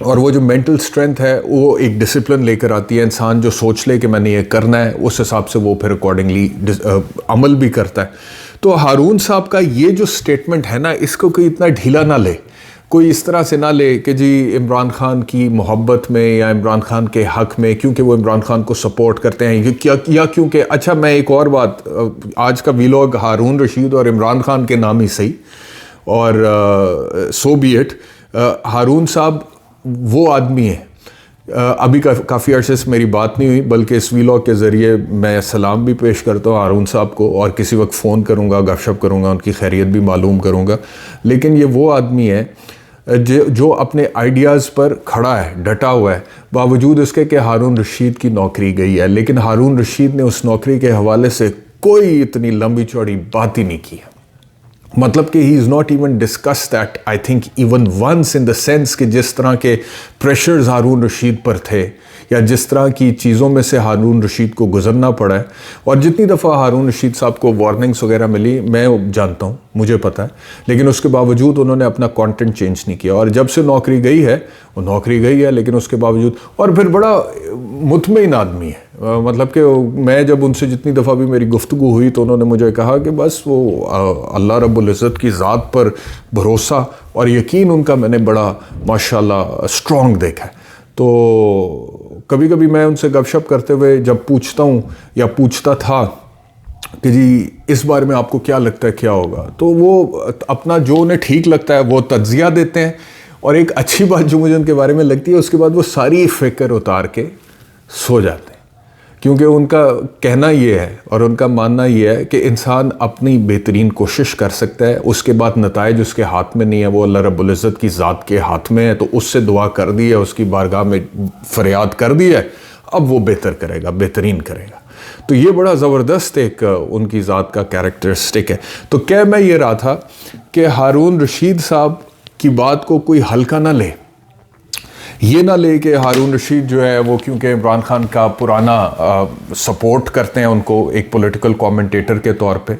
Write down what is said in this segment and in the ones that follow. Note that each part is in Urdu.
اور وہ جو مینٹل اسٹرینتھ ہے وہ ایک ڈسپلن لے کر آتی ہے. انسان جو سوچ لے کہ میں نے یہ کرنا ہے اس حساب سے وہ پھر اکارڈنگلی عمل بھی کرتا ہے. تو ہارون صاحب کا یہ جو سٹیٹمنٹ ہے نا، اس کو کوئی اتنا ڈھیلا نہ لے، کوئی اس طرح سے نہ لے کہ جی عمران خان کی محبت میں یا عمران خان کے حق میں کیونکہ وہ عمران خان کو سپورٹ کرتے ہیں یا کیونکہ اچھا میں ایک اور بات، آج کا ویلاگ ہارون رشید اور عمران خان کے نام ہی صحیح، اور سو بی اٹ. ہارون صاحب وہ آدمی ہے، ابھی کافی عرصے سے میری بات نہیں ہوئی، بلکہ اس ویلاگ کے ذریعے میں سلام بھی پیش کرتا ہوں ہارون صاحب کو، اور کسی وقت فون کروں گا، گپ شپ کروں گا، ان کی خیریت بھی معلوم کروں گا. لیکن یہ وہ آدمی ہے جو اپنے آئیڈیاز پر کھڑا ہے، ڈٹا ہوا ہے، باوجود اس کے کہ ہارون رشید کی نوکری گئی ہے، لیکن ہارون رشید نے اس نوکری کے حوالے سے کوئی اتنی لمبی چوڑی بات ہی نہیں کی. مطلب کہ he is not even discuss that I think even once, in the sense کہ جس طرح کے پریشرز ہارون رشید پر تھے یا جس طرح کی چیزوں میں سے ہارون رشید کو گزرنا پڑا ہے، اور جتنی دفعہ ہارون رشید صاحب کو وارننگس وغیرہ ملی میں جانتا ہوں، مجھے پتہ ہے، لیکن اس کے باوجود انہوں نے اپنا کانٹینٹ چینج نہیں کیا. اور جب سے نوکری گئی ہے وہ نوکری گئی ہے، لیکن اس کے باوجود، اور پھر بڑا مطمئن آدمی ہے. مطلب کہ میں جب ان سے جتنی دفعہ بھی میری گفتگو ہوئی تو انہوں نے مجھے کہا کہ بس وہ اللہ رب العزت کی ذات پر بھروسہ اور یقین ان کا میں نے بڑا ماشاءاللہ اسٹرانگ دیکھا ہے. تو کبھی کبھی میں ان سے گپ شپ کرتے ہوئے جب پوچھتا ہوں یا پوچھتا تھا کہ جی اس بارے میں آپ کو کیا لگتا ہے کیا ہوگا، تو وہ اپنا جو انہیں ٹھیک لگتا ہے وہ تجزیہ دیتے ہیں. اور ایک اچھی بات جو مجھے ان کے بارے میں لگتی ہے، اس کے بعد وہ ساری فکر اتار کے سو جاتے ہیں. کیونکہ ان کا کہنا یہ ہے اور ان کا ماننا یہ ہے کہ انسان اپنی بہترین کوشش کر سکتا ہے، اس کے بعد نتائج اس کے ہاتھ میں نہیں ہے، وہ اللہ رب العزت کی ذات کے ہاتھ میں ہے. تو اس سے دعا کر دی ہے، اس کی بارگاہ میں فریاد کر دی ہے، اب وہ بہتر کرے گا، بہترین کرے گا. تو یہ بڑا زبردست ایک ان کی ذات کا کیریکٹرسٹک ہے. تو کہہ میں یہ رہا تھا کہ ہارون رشید صاحب کی بات کو کوئی ہلکا نہ لے، یہ نہ لے کہ ہارون رشید جو ہے وہ کیونکہ عمران خان کا پرانا سپورٹ کرتے ہیں ان کو ایک پولیٹیکل کومنٹیٹر کے طور پہ،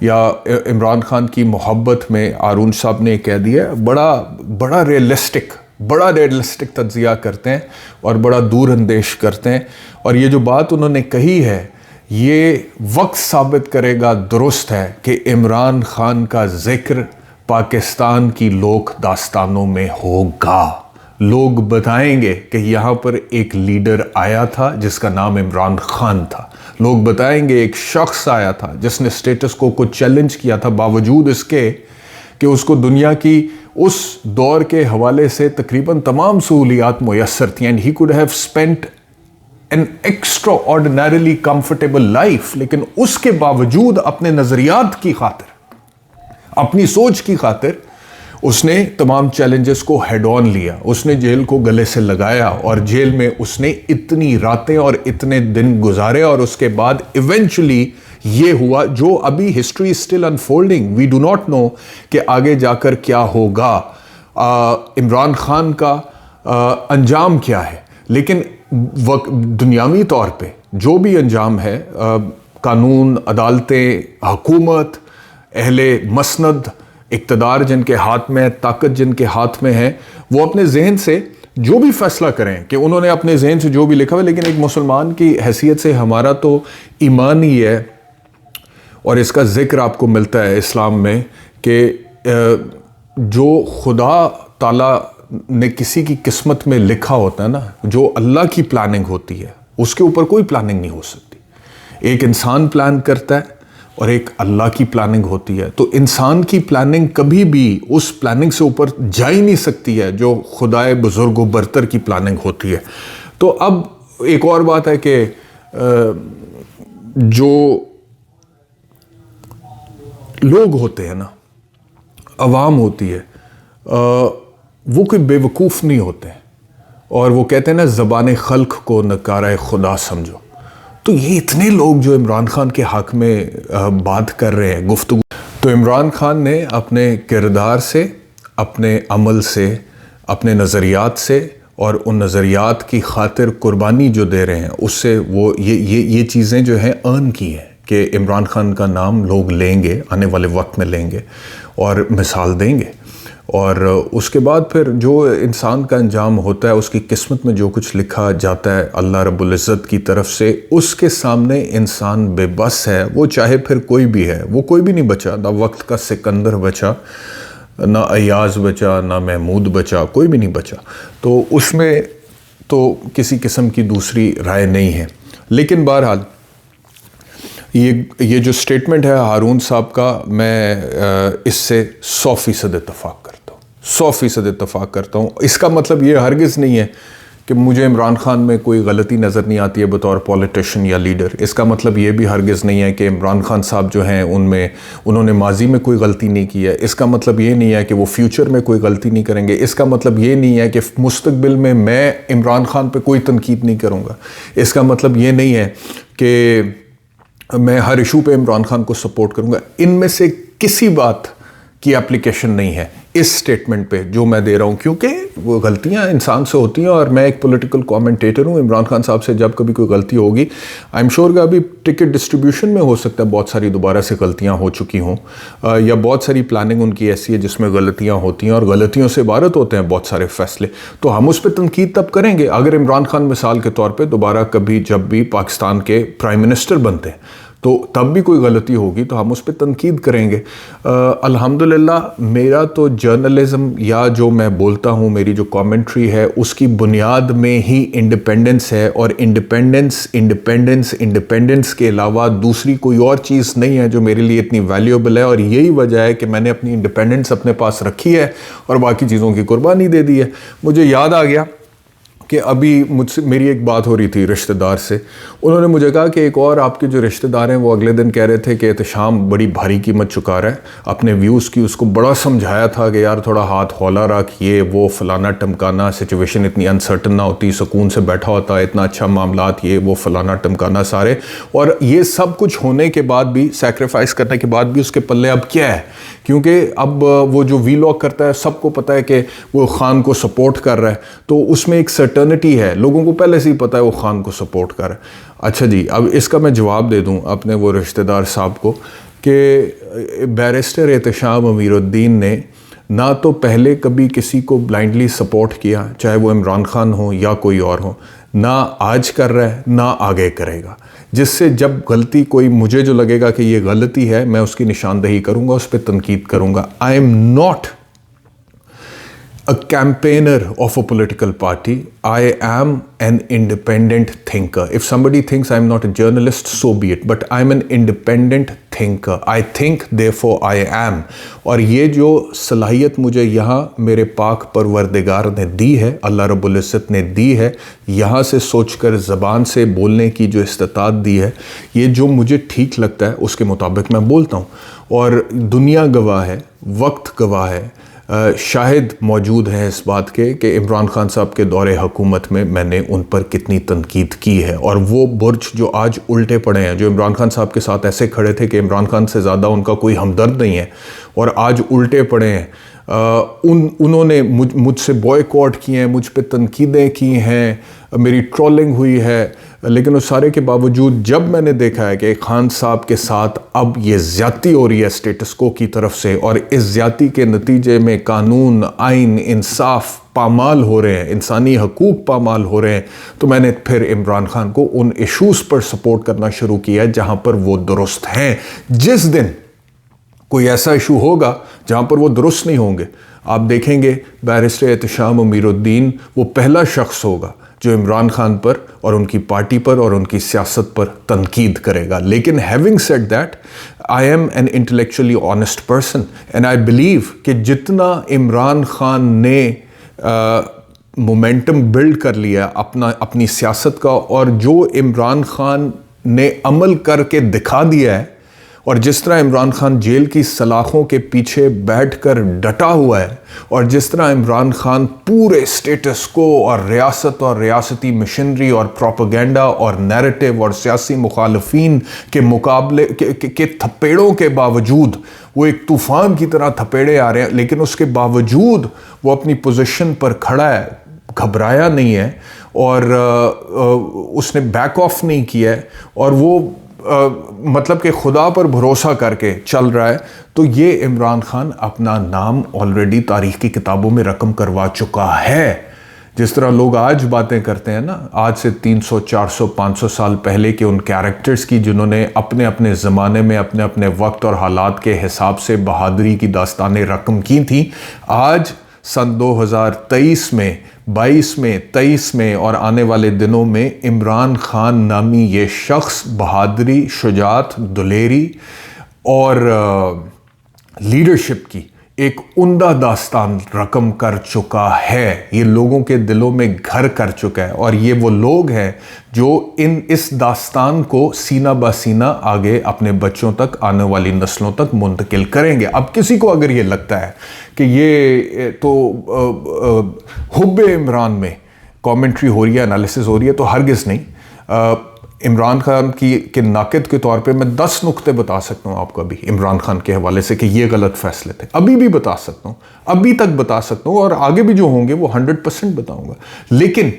یا عمران خان کی محبت میں ہارون صاحب نے کہہ دیا. بڑا ریئلسٹک تجزیہ کرتے ہیں اور بڑا دور اندیش کرتے ہیں. اور یہ جو بات انہوں نے کہی ہے یہ وقت ثابت کرے گا درست ہے کہ عمران خان کا ذکر پاکستان کی لوک داستانوں میں ہوگا. لوگ بتائیں گے کہ یہاں پر ایک لیڈر آیا تھا جس کا نام عمران خان تھا. لوگ بتائیں گے ایک شخص آیا تھا جس نے اسٹیٹس کو چیلنج کیا تھا، باوجود اس کے کہ اس کو دنیا کی اس دور کے حوالے سے تقریباً تمام سہولیات میسر تھیں. And he could have spent an extra ordinarily comfortable life, لیکن اس کے باوجود اپنے نظریات کی خاطر، اپنی سوچ کی خاطر اس نے تمام چیلنجز کو ہیڈ آن لیا. اس نے جیل کو گلے سے لگایا اور جیل میں اس نے اتنی راتیں اور اتنے دن گزارے، اور اس کے بعد ایونچولی یہ ہوا جو ابھی history still unfolding. We do not know کہ آگے جا کر کیا ہوگا، عمران خان کا انجام کیا ہے. لیکن دنیاوی طور پہ جو بھی انجام ہے، قانون، عدالتیں، حکومت، اہل مسند، اقتدار جن کے ہاتھ میں ہے، طاقت جن کے ہاتھ میں ہے، وہ اپنے ذہن سے جو بھی فیصلہ کریں کہ انہوں نے اپنے ذہن سے جو بھی لکھا ہوا. لیکن ایک مسلمان کی حیثیت سے ہمارا تو ایمان ہی ہے، اور اس کا ذکر آپ کو ملتا ہے اسلام میں کہ جو خدا تعالیٰ نے کسی کی قسمت میں لکھا ہوتا ہے نا، جو اللہ کی پلاننگ ہوتی ہے، اس کے اوپر کوئی پلاننگ نہیں ہو سکتی. ایک انسان پلان کرتا ہے اور ایک اللہ کی پلاننگ ہوتی ہے. تو انسان کی پلاننگ کبھی بھی اس پلاننگ سے اوپر جا ہی نہیں سکتی ہے جو خدائے بزرگ و برتر کی پلاننگ ہوتی ہے. تو اب ایک اور بات ہے کہ جو لوگ ہوتے ہیں نا، عوام ہوتی ہے، وہ کوئی بے وقوف نہیں ہوتے، اور وہ کہتے ہیں نا زبان خلق کو نکارہ خدا سمجھو. تو یہ اتنے لوگ جو عمران خان کے حق میں بات کر رہے ہیں، گفتگو، تو عمران خان نے اپنے کردار سے، اپنے عمل سے، اپنے نظریات سے، اور ان نظریات کی خاطر قربانی جو دے رہے ہیں، اس سے وہ یہ چیزیں جو ہیں ارن کی ہیں کہ عمران خان کا نام لوگ لیں گے، آنے والے وقت میں لیں گے اور مثال دیں گے. اور اس کے بعد پھر جو انسان کا انجام ہوتا ہے، اس کی قسمت میں جو کچھ لکھا جاتا ہے اللہ رب العزت کی طرف سے، اس کے سامنے انسان بے بس ہے، وہ چاہے پھر کوئی بھی ہے، وہ کوئی بھی نہیں بچا، نہ وقت کا سکندر بچا، نہ ایاز بچا، نہ محمود بچا، کوئی بھی نہیں بچا. تو اس میں تو کسی قسم کی دوسری رائے نہیں ہے. لیکن بہرحال یہ جو سٹیٹمنٹ ہے ہارون صاحب کا، میں اس سے 100% اتفاق کرتا ہوں، 100% اتفاق کرتا ہوں. اس کا مطلب یہ ہرگز نہیں ہے کہ مجھے عمران خان میں کوئی غلطی نظر نہیں آتی ہے بطور پولیٹیشین یا لیڈر. اس کا مطلب یہ بھی ہرگز نہیں ہے کہ عمران خان صاحب جو ہیں انہوں نے ماضی میں کوئی غلطی نہیں کی ہے. اس کا مطلب یہ نہیں ہے کہ وہ فیوچر میں کوئی غلطی نہیں کریں گے. اس کا مطلب یہ نہیں ہے کہ مستقبل میں عمران خان پہ کوئی تنقید نہیں کروں گا. اس کا مطلب یہ نہیں ہے کہ میں ہر ایشو پہ عمران خان کو سپورٹ کروں گا. ان میں سے کسی بات کی اپلیکیشن نہیں ہے اس سٹیٹمنٹ پہ جو میں دے رہا ہوں، کیونکہ وہ غلطیاں انسان سے ہوتی ہیں اور میں ایک پولیٹیکل کومنٹیٹر ہوں. عمران خان صاحب سے جب کبھی کوئی غلطی ہوگی، آئی ایم شیور کہ ابھی ٹکٹ ڈسٹریبیوشن میں ہو سکتا ہے بہت ساری دوبارہ سے غلطیاں ہو چکی ہوں، یا بہت ساری پلاننگ ان کی ایسی ہے جس میں غلطیاں ہوتی ہیں، اور غلطیوں سے عبارت ہوتے ہیں بہت سارے فیصلے. تو ہم اس پہ تنقید تب کریں گے اگر عمران خان مثال کے طور پہ دوبارہ کبھی جب بھی پاکستان کے پرائم منسٹر بنتے ہیں تو تب بھی کوئی غلطی ہوگی تو ہم اس پہ تنقید کریں گے. الحمدللہ میرا تو جرنلزم یا جو میں بولتا ہوں، میری جو کامنٹری ہے، اس کی بنیاد میں ہی انڈیپینڈنس ہے، اور انڈیپینڈنس کے علاوہ دوسری کوئی اور چیز نہیں ہے جو میرے لیے اتنی ویلیوبل ہے. اور یہی وجہ ہے کہ میں نے اپنی انڈیپینڈنس اپنے پاس رکھی ہے اور باقی چیزوں کی قربانی دے دی ہے. مجھے یاد آ گیا کہ ابھی مجھ سے میری ایک بات ہو رہی تھی رشتہ دار سے. انہوں نے مجھے کہا کہ ایک اور آپ کے جو رشتہ دار ہیں وہ اگلے دن کہہ رہے تھے کہ احتشام بڑی بھاری قیمت چکا رہا ہے اپنے ویوز کی. اس کو بڑا سمجھایا تھا کہ یار تھوڑا ہاتھ ہولا رکھ، یہ وہ فلانا ٹمکانا، سچویشن اتنی انسرٹن نہ ہوتی، سکون سے بیٹھا ہوتا، اتنا اچھا معاملات، یہ وہ فلانا ٹمکانا سارے. اور یہ سب کچھ ہونے کے بعد بھی، سیکریفائس کرنے کے بعد بھی اس کے پلے اب کیا ہے؟ کیونکہ اب وہ جو وی لاگ کرتا ہے سب کو پتہ ہے کہ وہ خان کو سپورٹ کر رہا ہے، تو اس میں ایک سرٹنٹی ہے، لوگوں کو پہلے سے ہی پتہ ہے وہ خان کو سپورٹ کر رہا ہے. اچھا جی، اب اس کا میں جواب دے دوں اپنے وہ رشتہ دار صاحب کو کہ بیرسٹر احتشام امیر الدین نے نہ تو پہلے کبھی کسی کو بلائنڈلی سپورٹ کیا، چاہے وہ عمران خان ہو یا کوئی اور ہو، نہ آج کر رہا ہے نہ آگے کرے گا. جس سے جب غلطی کوئی مجھے جو لگے گا کہ یہ غلطی ہے، میں اس کی نشاندہی کروں گا، اس پہ تنقید کروں گا. I am not a campaigner of a political party. I am an independent thinker. If somebody thinks I'm not a journalist, so be it. But I'm an independent thinker. I think, therefore I am. اور یہ جو صلاحیت مجھے یہاں میرے پاک پروردگار نے دی ہے، اللہ رب العزت نے دی ہے، یہاں سے سوچ کر زبان سے بولنے کی جو استطاعت دی ہے، یہ جو مجھے ٹھیک لگتا ہے اس کے مطابق میں بولتا ہوں. اور دنیا گواہ ہے، وقت گواہ ہے، شاہد موجود ہیں اس بات کے کہ عمران خان صاحب کے دور حکومت میں نے ان پر کتنی تنقید کی ہے. اور وہ برج جو آج الٹے پڑے ہیں، جو عمران خان صاحب کے ساتھ ایسے کھڑے تھے کہ عمران خان سے زیادہ ان کا کوئی ہمدرد نہیں ہے، اور آج الٹے پڑے ہیں، انہوں نے مجھ سے بوائیکاٹ کیے ہیں، مجھ پہ تنقیدیں کی ہیں، میری ٹرولنگ ہوئی ہے. لیکن اس سارے کے باوجود جب میں نے دیکھا ہے کہ خان صاحب کے ساتھ اب یہ زیادتی ہو رہی ہے اسٹیٹس کو کی طرف سے، اور اس زیادتی کے نتیجے میں قانون، آئین، انصاف پامال ہو رہے ہیں، انسانی حقوق پامال ہو رہے ہیں، تو میں نے پھر عمران خان کو ان ایشوز پر سپورٹ کرنا شروع کیا جہاں پر وہ درست ہیں. جس دن کوئی ایسا ایشو ہوگا جہاں پر وہ درست نہیں ہوں گے، آپ دیکھیں گے بیرسٹر احتشام امیر الدین وہ پہلا شخص ہوگا جو عمران خان پر اور ان کی پارٹی پر اور ان کی سیاست پر تنقید کرے گا. لیکن having said that, I am an intellectually honest person and I believe کہ جتنا عمران خان نے مومنٹم بلڈ کر لیا اپنی سیاست کا، اور جو عمران خان نے عمل کر کے دکھا دیا ہے، اور جس طرح عمران خان جیل کی سلاخوں کے پیچھے بیٹھ کر ڈٹا ہوا ہے، اور جس طرح عمران خان پورے اسٹیٹس کو اور ریاست اور ریاستی مشنری اور پروپیگنڈا اور نیریٹو اور سیاسی مخالفین کے مقابلے کے تھپیڑوں کے باوجود، وہ ایک طوفان کی طرح تھپیڑے آ رہے ہیں، لیکن اس کے باوجود وہ اپنی پوزیشن پر کھڑا ہے، گھبرایا نہیں ہے، اور اس نے بیک آف نہیں کیا ہے، اور وہ مطلب کہ خدا پر بھروسہ کر کے چل رہا ہے، تو یہ عمران خان اپنا نام آلریڈی تاریخ کی کتابوں میں رقم کروا چکا ہے۔ جس طرح لوگ آج باتیں کرتے ہیں نا، آج سے 300 400 500 سال پہلے کے ان کیریکٹرز کی جنہوں نے اپنے اپنے زمانے میں اپنے اپنے وقت اور حالات کے حساب سے بہادری کی داستانیں رقم کی تھیں، آج سن 2023 میں 22 میں 23 میں اور آنے والے دنوں میں عمران خان نامی یہ شخص بہادری، شجاعت، دلیری اور لیڈرشپ کی ایک عمدہ داستان رقم کر چکا ہے، یہ لوگوں کے دلوں میں گھر کر چکا ہے، اور یہ وہ لوگ ہیں جو اس داستان کو سینہ بہ سینہ آگے اپنے بچوں تک، آنے والی نسلوں تک منتقل کریں گے۔ اب کسی کو اگر یہ لگتا ہے کہ یہ تو حب عمران میں کامنٹری ہو رہی ہے، انالیسز ہو رہی ہے، تو ہرگز نہیں۔ عمران خان کے ناقد کے طور پہ میں 10 نقطے بتا سکتا ہوں آپ کو ابھی عمران خان کے حوالے سے کہ یہ غلط فیصلے تھے، ابھی بھی بتا سکتا ہوں، ابھی تک بتا سکتا ہوں، اور آگے بھی جو ہوں گے وہ 100% بتاؤں گا۔ لیکن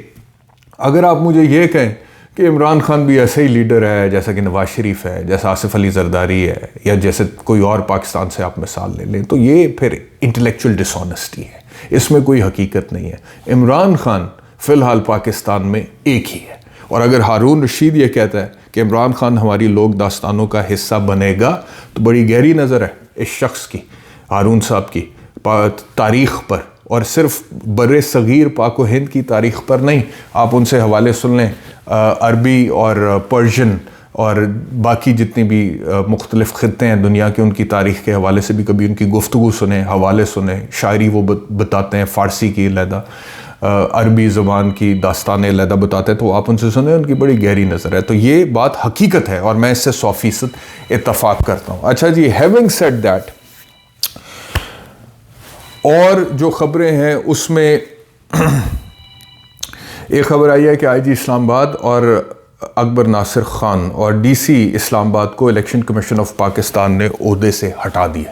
اگر آپ مجھے یہ کہیں کہ عمران خان بھی ایسا ہی لیڈر ہے جیسا کہ نواز شریف ہے، جیسا آصف علی زرداری ہے، یا جیسے کوئی اور پاکستان سے آپ مثال لے لیں، تو یہ پھر انٹلیکچوئل ڈس آنیسٹی ہے، اس میں کوئی حقیقت نہیں ہے۔ عمران خان فی الحال پاکستان میں ایک ہی ہے، اور اگر ہارون رشید یہ کہتا ہے کہ عمران خان ہماری لوگ داستانوں کا حصہ بنے گا، تو بڑی گہری نظر ہے اس شخص کی، ہارون صاحب کی، تاریخ پر، اور صرف بر صغیر پاک و ہند کی تاریخ پر نہیں۔ آپ ان سے حوالے سن لیں عربی اور پرشین اور باقی جتنی بھی مختلف خطے ہیں دنیا کے، ان کی تاریخ کے حوالے سے بھی کبھی ان کی گفتگو سنیں، حوالے سنیں، شاعری وہ بتاتے ہیں، فارسی کی علیحدہ، عربی زبان کی داستانیں علیحدہ بتاتے ہیں، تو آپ ان سے سنیں، ان کی بڑی گہری نظر ہے۔ تو یہ بات حقیقت ہے اور میں اس سے 100% اتفاق کرتا ہوں۔ اچھا جی، ہیونگ سیڈ دیٹ، اور جو خبریں ہیں اس میں ایک خبر آئی ہے کہ آئی جی اسلام آباد اور اکبر ناصر خان اور ڈی سی اسلام آباد کو الیکشن کمیشن آف پاکستان نے عہدے سے ہٹا دیا،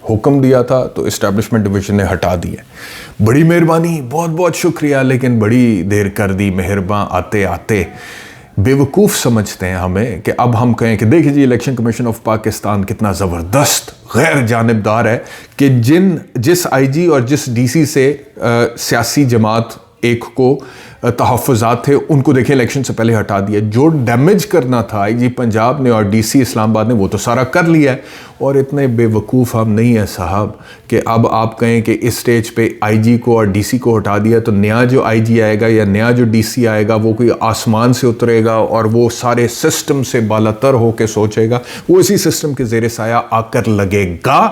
حکم دیا تھا تو اسٹیبلشمنٹ ڈویژن نے ہٹا دیا۔ بڑی مہربانی، بہت بہت شکریہ، لیکن بڑی دیر کر دی، مہرباں آتے آتے۔ بیوقوف سمجھتے ہیں ہمیں کہ اب ہم کہیں کہ دیکھیں جی الیکشن کمیشن آف پاکستان کتنا زبردست غیر جانبدار ہے کہ جس آئی جی اور جس ڈی سی سے سیاسی جماعت ایک کو تحفظات تھے، ان کو دیکھیں الیکشن سے پہلے ہٹا دیا۔ جو ڈیمیج کرنا تھا آئی جی پنجاب نے اور ڈی سی اسلام آباد نے وہ تو سارا کر لیا ہے، اور اتنے بے وقوف ہم نہیں ہیں صاحب کہ اب آپ کہیں کہ اس سٹیج پہ آئی جی کو اور ڈی سی کو ہٹا دیا تو نیا جو آئی جی آئے گا یا نیا جو ڈی سی آئے گا وہ کوئی آسمان سے اترے گا اور وہ سارے سسٹم سے بالاتر ہو کے سوچے گا، وہ اسی سسٹم کے زیر سایہ آ کر لگے گا،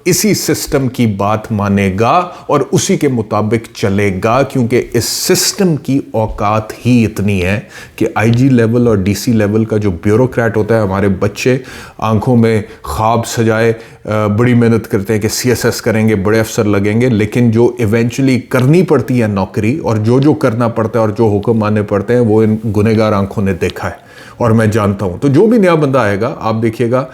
اسی سسٹم کی بات مانے گا اور اسی کے مطابق چلے گا، کیونکہ اس سسٹم کی اوقات ہی اتنی ہے کہ آئی جی لیول اور ڈی سی لیول کا جو بیوروکریٹ ہوتا ہے، ہمارے بچے آنکھوں میں خواب سجائے بڑی محنت کرتے ہیں کہ سی ایس ایس کریں گے، بڑے افسر لگیں گے، لیکن جو ایونچولی کرنی پڑتی ہے نوکری اور جو کرنا پڑتا ہے اور جو حکم ماننے پڑتے ہیں، وہ ان گنہگار آنکھوں نے دیکھا ہے اور میں جانتا ہوں۔ تو جو بھی نیا بندہ آئے گا آپ دیکھیے گا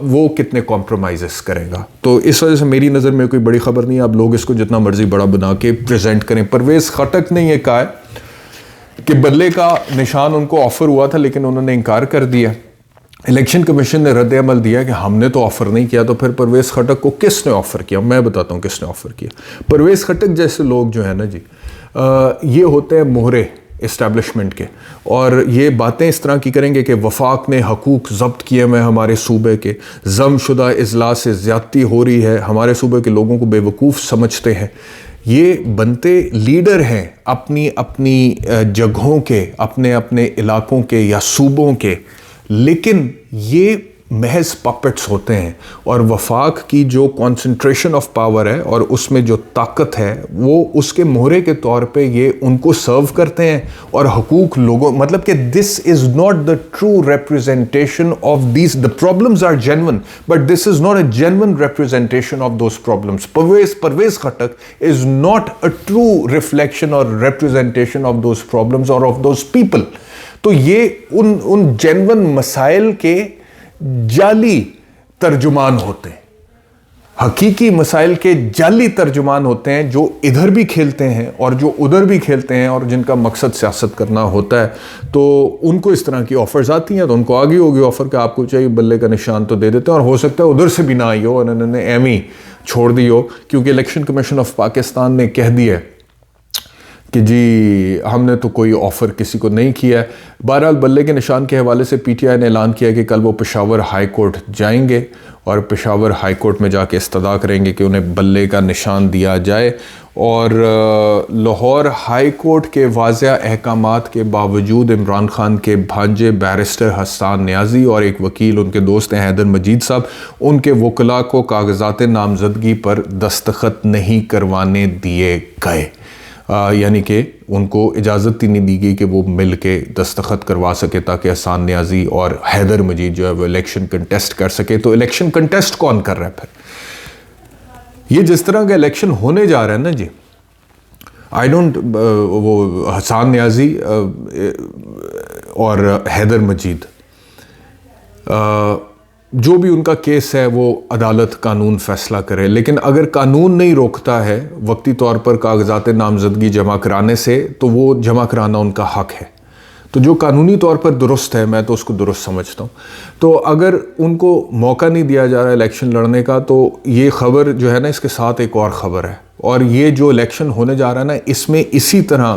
وہ کتنے کمپرومائزز کرے گا۔ تو اس وجہ سے میری نظر میں کوئی بڑی خبر نہیں ہے، اب لوگ اس کو جتنا مرضی بڑا بنا کے پریزنٹ کریں۔ پرویز خٹک نے یہ کہا ہے کہ بدلے کا نشان ان کو آفر ہوا تھا لیکن انہوں نے انکار کر دیا۔ الیکشن کمیشن نے رد عمل دیا کہ ہم نے تو آفر نہیں کیا، تو پھر پرویز خٹک کو کس نے آفر کیا؟ میں بتاتا ہوں کس نے آفر کیا۔ پرویز خٹک جیسے لوگ جو ہیں نا جی، یہ ہوتے ہیں مہرے اسٹیبلشمنٹ کے، اور یہ باتیں اس طرح کی کریں گے کہ وفاق نے حقوق ضبط کیے ہوئے ہمارے صوبے کے، ضم شدہ اضلاع سے زیادتی ہو رہی ہے، ہمارے صوبے کے لوگوں کو بے وقوف سمجھتے ہیں۔ یہ بنتے لیڈر ہیں اپنی اپنی جگہوں کے، اپنے اپنے علاقوں کے یا صوبوں کے، لیکن یہ محض پپٹس ہوتے ہیں، اور وفاق کی جو کانسنٹریشن آف پاور ہے اور اس میں جو طاقت ہے وہ اس کے مہرے کے طور پہ یہ ان کو سرو کرتے ہیں، اور حقوق لوگوں، مطلب کہ this is not the true representation of these, the problems are genuine but this is not a genuine representation of those problems. Pervez Khattak is not a true reflection اور ریپرزینٹیشن آف دوز پرابلمز اور آف دوز پیپل۔ تو یہ ان جینون مسائل کے جعلی ترجمان ہوتے ہیں۔ حقیقی مسائل کے جعلی ترجمان ہوتے ہیں جو ادھر بھی کھیلتے ہیں اور جو ادھر بھی کھیلتے ہیں اور جن کا مقصد سیاست کرنا ہوتا ہے. تو ان کو اس طرح کی آفرز آتی ہیں تو ان کو آگے ہوگی آفر کہ آپ کو چاہیے بلے کا نشان تو دے دیتے ہیں, اور ہو سکتا ہے ادھر سے بھی نہ آئی ہو اور انہوں نے ایم ہی چھوڑ دی ہو, کیونکہ الیکشن کمیشن آف پاکستان نے کہہ دیا ہے کہ جی ہم نے تو کوئی آفر کسی کو نہیں کیا ہے. بہرحال بلے کے نشان کے حوالے سے پی ٹی آئی نے اعلان کیا کہ کل وہ پشاور ہائی کورٹ جائیں گے اور پشاور ہائی کورٹ میں جا کے استدعا کریں گے کہ انہیں بلے کا نشان دیا جائے. اور لاہور ہائی کورٹ کے واضح احکامات کے باوجود عمران خان کے بھانجے بیرسٹر حسان نیازی اور ایک وکیل ان کے دوست ہیں حیدر مجید صاحب, ان کے وکلاء کو کاغذات نامزدگی پر دستخط نہیں کروانے دیے گئے. یعنی کہ ان کو اجازت ہی نہیں دی گئی کہ وہ مل کے دستخط کروا سکے تاکہ حسان نیازی اور حیدر مجید جو ہے وہ الیکشن کنٹیسٹ کر سکے. تو الیکشن کنٹیسٹ کون کر رہا ہے پھر؟ یہ جس طرح کا الیکشن ہونے جا رہا ہے نا جی, وہ حسان نیازی اور حیدر مجید جو بھی ان کا کیس ہے وہ عدالت قانون فیصلہ کرے, لیکن اگر قانون نہیں روکتا ہے وقتی طور پر کاغذات نامزدگی جمع کرانے سے تو وہ جمع کرانا ان کا حق ہے. تو جو قانونی طور پر درست ہے میں تو اس کو درست سمجھتا ہوں. تو اگر ان کو موقع نہیں دیا جا رہا الیکشن لڑنے کا تو یہ خبر جو ہے نا اس کے ساتھ ایک اور خبر ہے, اور یہ جو الیکشن ہونے جا رہا ہے نا اس میں اسی طرح